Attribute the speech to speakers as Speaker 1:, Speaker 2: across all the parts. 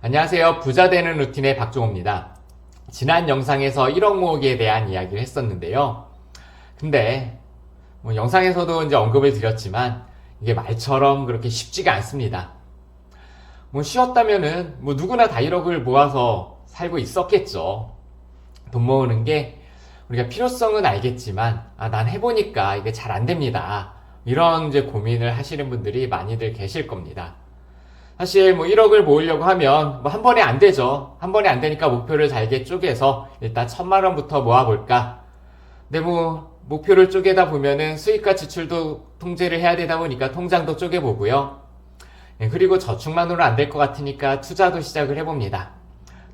Speaker 1: 안녕하세요. 부자 되는 루틴의 박종호입니다. 지난 영상에서 1억 모으기에 대한 이야기를 했었는데요. 근데 영상에서도 이제 언급을 드렸지만 이게 말처럼 그렇게 쉽지가 않습니다. 쉬웠다면은 누구나 다 1억을 모아서 살고 있었겠죠. 돈 모으는 게 우리가 필요성은 알겠지만 난 해보니까 이게 잘 안 됩니다. 이런 이제 고민을 하시는 분들이 많이들 계실 겁니다. 사실 1억을 모으려고 하면 한 번에 안 되죠. 한 번에 안 되니까 목표를 잘게 쪼개서 일단 1,000만 원부터 모아볼까. 근데 목표를 쪼개다 보면은 수익과 지출도 통제를 해야 되다 보니까 통장도 쪼개보고요. 그리고 저축만으로 안 될 것 같으니까 투자도 시작을 해봅니다.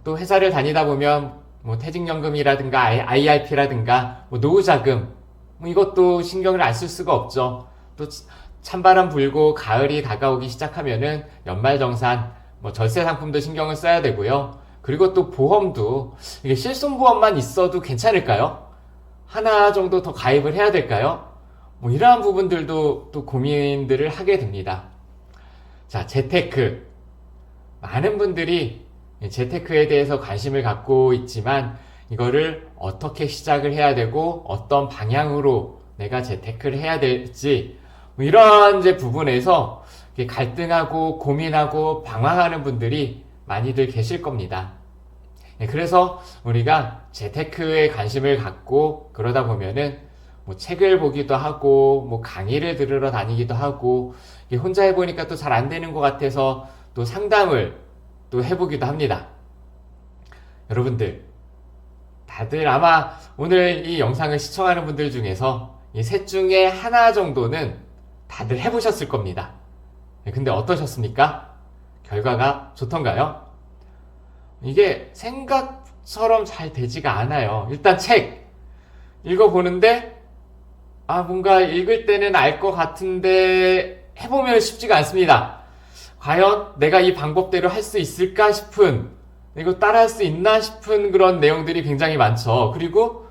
Speaker 1: 또 회사를 다니다 보면 퇴직연금이라든가 IRP라든가 노후자금 이것도 신경을 안 쓸 수가 없죠. 또 찬바람 불고 가을이 다가오기 시작하면은 연말정산, 절세 상품도 신경을 써야 되고요. 그리고 또 보험도 이게 실손보험만 있어도 괜찮을까요? 하나 정도 더 가입을 해야 될까요? 이러한 부분들도 또 고민들을 하게 됩니다. 자, 재테크. 많은 분들이 재테크에 대해서 관심을 갖고 있지만 이거를 어떻게 시작을 해야 되고 어떤 방향으로 내가 재테크를 해야 될지 이런 이제 부분에서 갈등하고 고민하고 방황하는 분들이 많이들 계실 겁니다. 그래서 우리가 재테크에 관심을 갖고 그러다 보면은 책을 보기도 하고 강의를 들으러 다니기도 하고 혼자 해보니까 또 잘 안 되는 것 같아서 또 상담을 또 해보기도 합니다. 여러분들 다들 아마 오늘 이 영상을 시청하는 분들 중에서 이 셋 중에 하나 정도는 다들 해보셨을 겁니다. 근데 어떠셨습니까? 결과가 좋던가요? 이게 생각처럼 잘 되지가 않아요. 일단 책 읽어보는데 뭔가 읽을 때는 알 것 같은데 해보면 쉽지가 않습니다. 과연 내가 이 방법대로 할 수 있을까 싶은, 이거 따라할 수 있나 싶은 그런 내용들이 굉장히 많죠. 그리고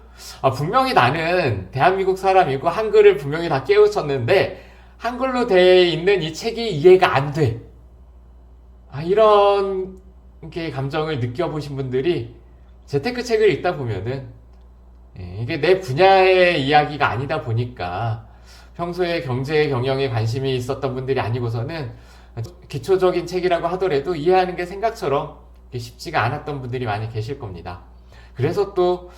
Speaker 1: 분명히 나는 대한민국 사람이고 한글을 분명히 다 깨우쳤는데 한글로 되어 있는 이 책이 이해가 안 돼. 이런 감정을 느껴보신 분들이 재테크 책을 읽다 보면은 이게 내 분야의 이야기가 아니다 보니까 평소에 경제 경영에 관심이 있었던 분들이 아니고서는 기초적인 책이라고 하더라도 이해하는 게 생각처럼 쉽지가 않았던 분들이 많이 계실 겁니다. 그래서 또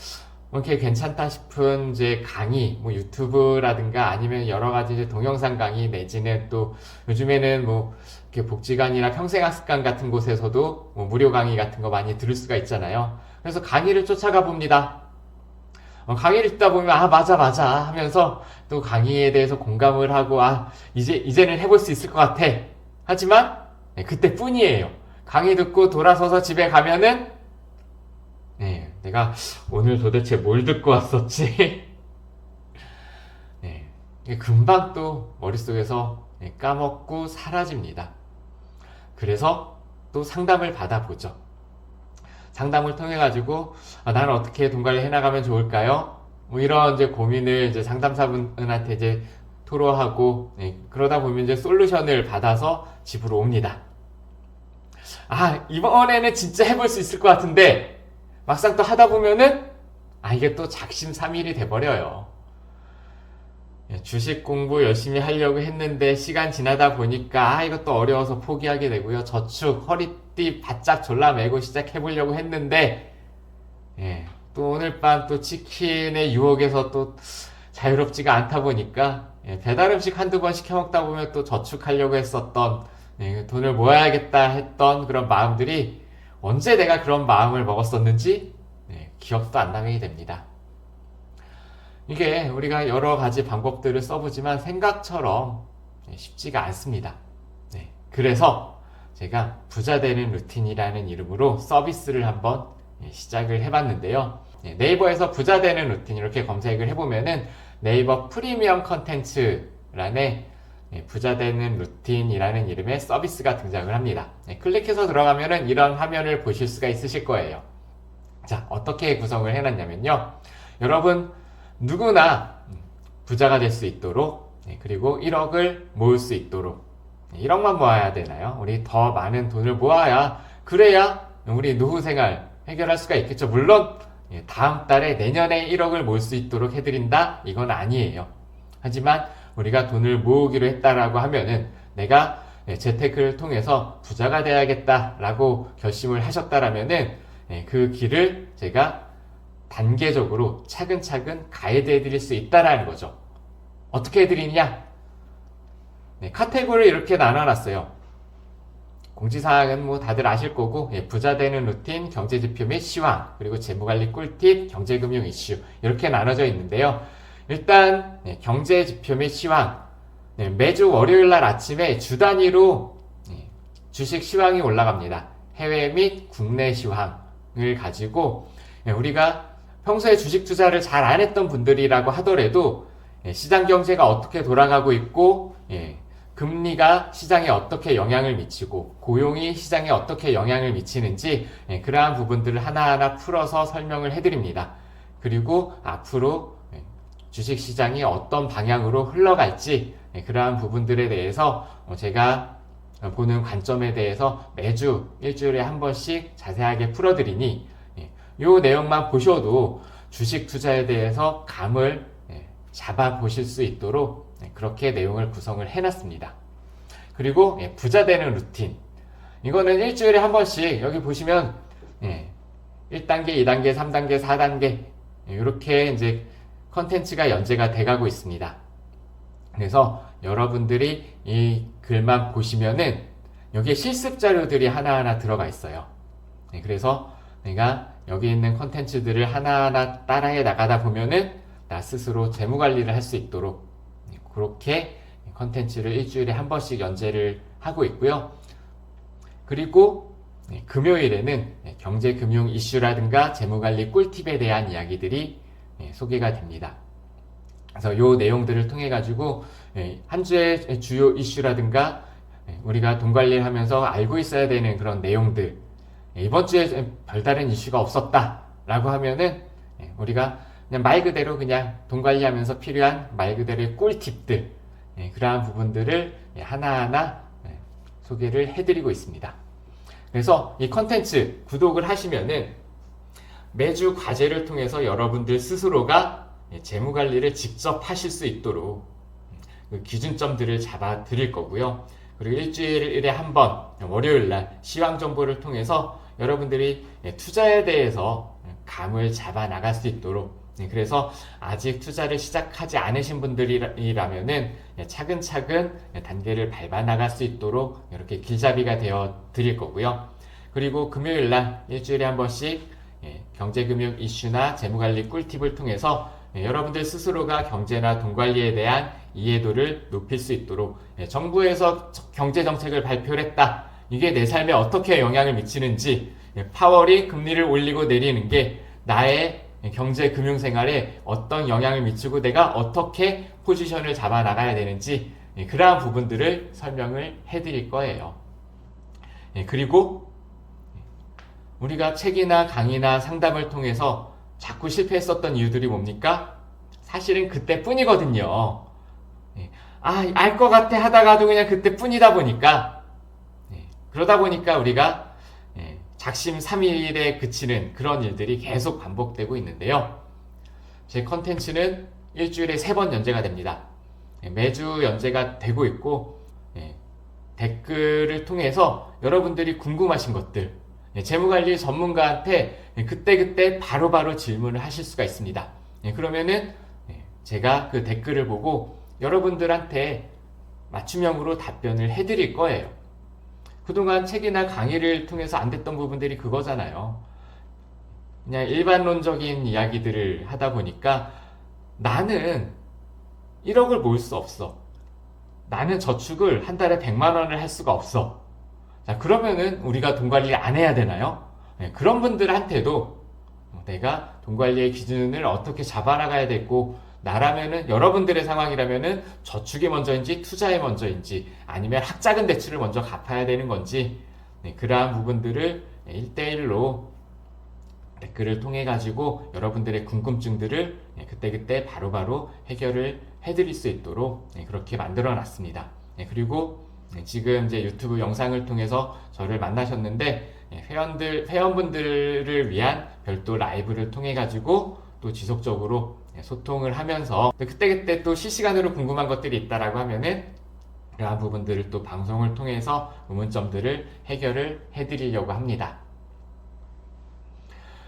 Speaker 1: 이렇게 괜찮다 싶은 이제 강의, 유튜브라든가 아니면 여러 가지 이제 동영상 강의 내지는 또 요즘에는 이렇게 복지관이나 평생학습관 같은 곳에서도 무료 강의 같은 거 많이 들을 수가 있잖아요. 그래서 강의를 쫓아가 봅니다. 강의를 듣다 보면 맞아 하면서 또 강의에 대해서 공감을 하고 이제는 해볼 수 있을 것 같아. 하지만 그때뿐이에요. 강의 듣고 돌아서서 집에 가면은 내가 오늘 도대체 뭘 듣고 왔었지? 금방 또 머릿속에서 까먹고 사라집니다. 그래서 또 상담을 받아보죠. 상담을 통해 가지고 나는 어떻게 돈 관리 해나가면 좋을까요? 이런 이제 고민을 이제 상담사분한테 이제 토로하고 그러다 보면 이제 솔루션을 받아서 집으로 옵니다. 이번에는 진짜 해볼 수 있을 것 같은데 막상 또 하다 보면은 이게 또 작심삼일이 돼버려요. 주식 공부 열심히 하려고 했는데 시간 지나다 보니까 이것도 어려워서 포기하게 되고요. 저축 허리띠 바짝 졸라매고 시작해보려고 했는데 또 오늘 밤 또 치킨의 유혹에서 또 자유롭지가 않다 보니까 배달음식 한두 번 시켜 먹다 보면 또 저축하려고 했었던 돈을 모아야겠다 했던 그런 마음들이 언제 내가 그런 마음을 먹었었는지 기억도 안 나게 됩니다. 이게 우리가 여러 가지 방법들을 써보지만 생각처럼 쉽지가 않습니다. 그래서 제가 부자 되는 루틴이라는 이름으로 서비스를 한번 시작을 해봤는데요. 네이버에서 부자 되는 루틴 이렇게 검색을 해보면은 네이버 프리미엄 컨텐츠란에 부자 되는 루틴이라는 이름의 서비스가 등장을 합니다. 클릭해서 들어가면은 이런 화면을 보실 수가 있으실 거예요. 자, 어떻게 구성을 해놨냐면요. 여러분 누구나 부자가 될 수 있도록 그리고 1억을 모을 수 있도록 1억만 모아야 되나요? 우리 더 많은 돈을 모아야 그래야 우리 노후 생활 해결할 수가 있겠죠. 물론 다음 달에 내년에 1억을 모을 수 있도록 해드린다? 이건 아니에요. 하지만 우리가 돈을 모으기로 했다라고 하면은 내가 재테크를 통해서 부자가 돼야겠다라고 결심을 하셨다라면은 그 길을 제가 단계적으로 차근차근 가이드 해드릴 수 있다라는 거죠. 어떻게 해드리냐? 카테고리를 이렇게 나눠놨어요. 공지사항은 뭐 다들 아실 거고, 부자 되는 루틴, 경제지표 및 시황, 그리고 재무관리 꿀팁, 경제금융 이슈 이렇게 나눠져 있는데요. 일단 경제지표 및 시황, 매주 월요일날 아침에 주 단위로 주식 시황이 올라갑니다. 해외 및 국내 시황을 가지고 우리가 평소에 주식 투자를 잘 안 했던 분들이라고 하더라도 시장 경제가 어떻게 돌아가고 있고 금리가 시장에 어떻게 영향을 미치고 고용이 시장에 어떻게 영향을 미치는지 그러한 부분들을 하나하나 풀어서 설명을 해드립니다. 그리고 앞으로 주식시장이 어떤 방향으로 흘러갈지 그러한 부분들에 대해서 제가 보는 관점에 대해서 매주 일주일에 한 번씩 자세하게 풀어드리니 이 내용만 보셔도 주식 투자에 대해서 감을 잡아 보실 수 있도록 그렇게 내용을 구성을 해놨습니다. 그리고 부자 되는 루틴, 이거는 일주일에 한 번씩 여기 보시면 1단계, 2단계, 3단계, 4단계 이렇게 이제 컨텐츠가 연재가 돼가고 있습니다. 그래서 여러분들이 이 글만 보시면은 여기에 실습 자료들이 하나하나 들어가 있어요. 그래서 내가 여기 있는 컨텐츠들을 하나하나 따라해 나가다 보면은 나 스스로 재무 관리를 할 수 있도록 그렇게 컨텐츠를 일주일에 한 번씩 연재를 하고 있고요. 그리고 금요일에는 경제금융 이슈라든가 재무관리 꿀팁에 대한 이야기들이 소개가 됩니다. 그래서 이 내용들을 통해 가지고 한 주의 주요 이슈라든가 우리가 돈 관리를 하면서 알고 있어야 되는 그런 내용들, 이번 주에 별다른 이슈가 없었다 라고 하면은 우리가 그냥 말 그대로 그냥 돈 관리하면서 필요한 말 그대로의 꿀팁들, 그러한 부분들을 하나하나 소개를 해드리고 있습니다. 그래서 이 컨텐츠 구독을 하시면은 매주 과제를 통해서 여러분들 스스로가 재무 관리를 직접 하실 수 있도록 그 기준점들을 잡아 드릴 거고요. 그리고 일주일에 한 번 월요일날 시황 정보를 통해서 여러분들이 투자에 대해서 감을 잡아 나갈 수 있도록, 그래서 아직 투자를 시작하지 않으신 분들이라면은 차근차근 단계를 밟아 나갈 수 있도록 이렇게 길잡이가 되어 드릴 거고요. 그리고 금요일날 일주일에 한 번씩 경제금융 이슈나 재무관리 꿀팁을 통해서 여러분들 스스로가 경제나 돈관리에 대한 이해도를 높일 수 있도록, 정부에서 경제정책을 발표를 했다, 이게 내 삶에 어떻게 영향을 미치는지, 파월이 금리를 올리고 내리는 게 나의 경제 금융 생활에 어떤 영향을 미치고 내가 어떻게 포지션을 잡아 나가야 되는지, 그러한 부분들을 설명을 해드릴 거예요. 그리고 우리가 책이나 강의나 상담을 통해서 자꾸 실패했었던 이유들이 뭡니까? 사실은 그때뿐이거든요. 알 것 같아 하다가도 그냥 그때뿐이다 보니까, 그러다 보니까 우리가 작심삼일에 그치는 그런 일들이 계속 반복되고 있는데요. 제 컨텐츠는 일주일에 3번 연재가 됩니다. 매주 연재가 되고 있고, 댓글을 통해서 여러분들이 궁금하신 것들, 재무관리 전문가한테 그때그때 바로바로 질문을 하실 수가 있습니다. 그러면은 제가 그 댓글을 보고 여러분들한테 맞춤형으로 답변을 해드릴 거예요. 그동안 책이나 강의를 통해서 안 됐던 부분들이 그거잖아요. 그냥 일반론적인 이야기들을 하다 보니까 나는 1억을 모을 수 없어. 나는 저축을 한 달에 100만 원을 할 수가 없어. 자, 그러면은 우리가 돈 관리를 안 해야 되나요? 그런 분들한테도 내가 돈 관리의 기준을 어떻게 잡아나가야 되고, 나라면은 여러분들의 상황이라면은 저축이 먼저인지 투자이 먼저인지 아니면 학자금 대출을 먼저 갚아야 되는 건지, 그러한 부분들을 1대1로 댓글을 통해 가지고 여러분들의 궁금증들을 그때그때 바로바로 해결을 해드릴 수 있도록 그렇게 만들어 놨습니다. 그리고 지금 이제 유튜브 영상을 통해서 저를 만나셨는데 회원분들을 위한 별도 라이브를 통해 가지고 또 지속적으로 소통을 하면서 그때그때 또 실시간으로 궁금한 것들이 있다라고 하면은 그러한 부분들을 또 방송을 통해서 의문점들을 해결을 해드리려고 합니다.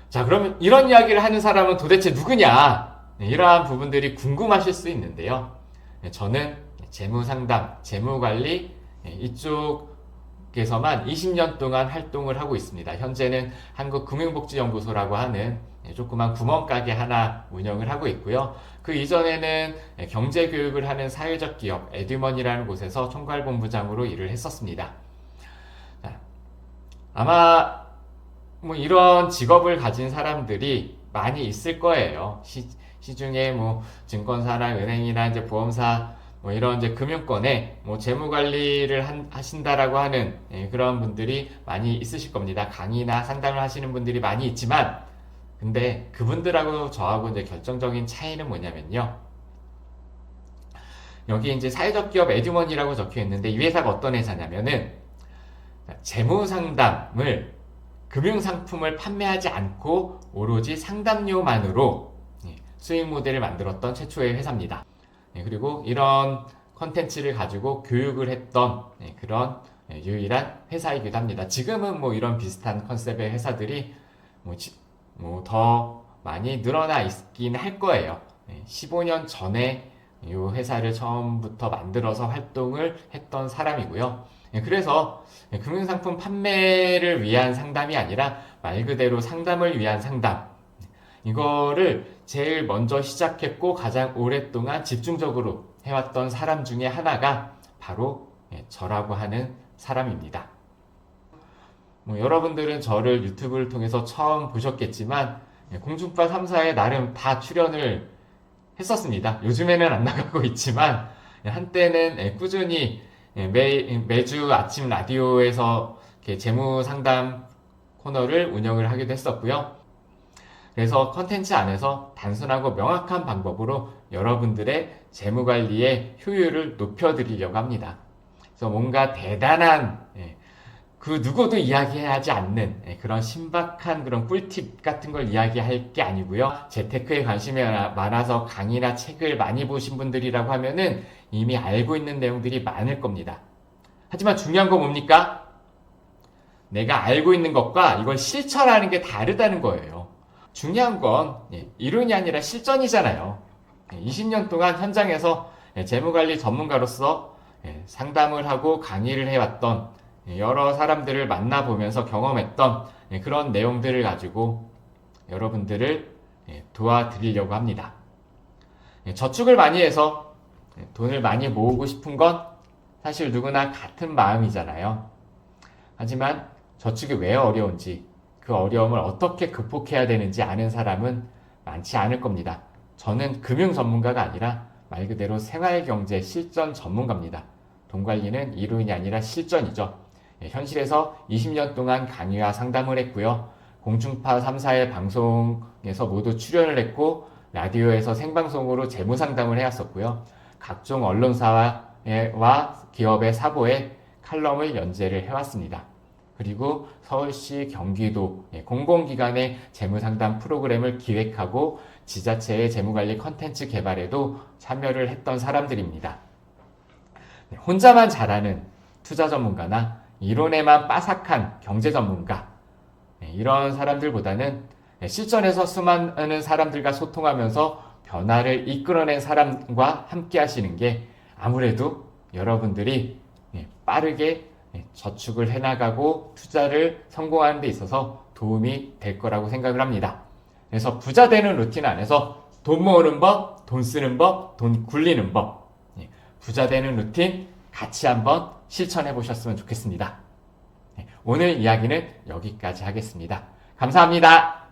Speaker 1: 자, 그러면 이런 이야기를 하는 사람은 도대체 누구냐? 이러한 부분들이 궁금하실 수 있는데요. 저는 재무상담, 재무관리 이쪽에서만 20년 동안 활동을 하고 있습니다. 현재는 한국금융복지연구소라고 하는 조그만 구멍가게 하나 운영을 하고 있고요. 그 이전에는 경제교육을 하는 사회적 기업 에듀먼이라는 곳에서 총괄본부장으로 일을 했었습니다. 아마 뭐 이런 직업을 가진 사람들이 많이 있을 거예요. 시중에 뭐 증권사나 은행이나 이제 보험사 뭐 이런 이제 금융권에 뭐 재무 관리를 하신다라고 하는 그런 분들이 많이 있으실 겁니다. 강의나 상담을 하시는 분들이 많이 있지만, 근데 그분들하고 저하고 이제 결정적인 차이는 뭐냐면요. 여기 이제 사회적 기업 에듀먼이라고 적혀 있는데 이 회사가 어떤 회사냐면은 재무 상담을 금융상품을 판매하지 않고 오로지 상담료만으로 수익 모델을 만들었던 최초의 회사입니다. 그리고 이런 컨텐츠를 가지고 교육을 했던 그런 유일한 회사이기도 합니다. 지금은 뭐 이런 비슷한 컨셉의 회사들이 뭐 더 많이 늘어나 있긴 할 거예요. 15년 전에 이 회사를 처음부터 만들어서 활동을 했던 사람이고요. 그래서 금융상품 판매를 위한 상담이 아니라 말 그대로 상담을 위한 상담, 이거를 제일 먼저 시작했고 가장 오랫동안 집중적으로 해왔던 사람 중에 하나가 바로 저라고 하는 사람입니다. 뭐 여러분들은 저를 유튜브를 통해서 처음 보셨겠지만 공중파 3사에 나름 다 출연을 했었습니다. 요즘에는 안 나가고 있지만 한때는 꾸준히 매주 아침 라디오에서 재무 상담 코너를 운영을 하기도 했었고요. 그래서 컨텐츠 안에서 단순하고 명확한 방법으로 여러분들의 재무 관리의 효율을 높여드리려고 합니다. 그래서 뭔가 대단한 그 누구도 이야기하지 않는 그런 신박한 그런 꿀팁 같은 걸 이야기할 게 아니고요. 재테크에 관심이 많아서 강의나 책을 많이 보신 분들이라고 하면은 이미 알고 있는 내용들이 많을 겁니다. 하지만 중요한 건 뭡니까? 내가 알고 있는 것과 이걸 실천하는 게 다르다는 거예요. 중요한 건 이론이 아니라 실전이잖아요. 20년 동안 현장에서 재무관리 전문가로서 상담을 하고 강의를 해왔던 여러 사람들을 만나보면서 경험했던 그런 내용들을 가지고 여러분들을 도와드리려고 합니다. 저축을 많이 해서 돈을 많이 모으고 싶은 건 사실 누구나 같은 마음이잖아요. 하지만 저축이 왜 어려운지, 그 어려움을 어떻게 극복해야 되는지 아는 사람은 많지 않을 겁니다. 저는 금융 전문가가 아니라 말 그대로 생활경제 실전 전문가입니다. 돈 관리는 이론이 아니라 실전이죠. 현실에서 20년 동안 강의와 상담을 했고요. 공중파 3사의 방송에서 모두 출연을 했고 라디오에서 생방송으로 재무 상담을 해왔었고요. 각종 언론사와 기업의 사보에 칼럼을 연재를 해왔습니다. 그리고 서울시, 경기도 공공기관의 재무상담 프로그램을 기획하고 지자체의 재무관리 컨텐츠 개발에도 참여를 했던 사람들입니다. 혼자만 잘하는 투자 전문가나 이론에만 빠삭한 경제 전문가, 이런 사람들보다는 실전에서 수많은 사람들과 소통하면서 변화를 이끌어낸 사람과 함께 하시는 게 아무래도 여러분들이 빠르게 저축을 해나가고 투자를 성공하는 데 있어서 도움이 될 거라고 생각을 합니다. 그래서 부자 되는 루틴 안에서 돈 모으는 법, 돈 쓰는 법, 돈 굴리는 법, 부자 되는 루틴 같이 한번 실천해 보셨으면 좋겠습니다. 오늘 이야기는 여기까지 하겠습니다. 감사합니다.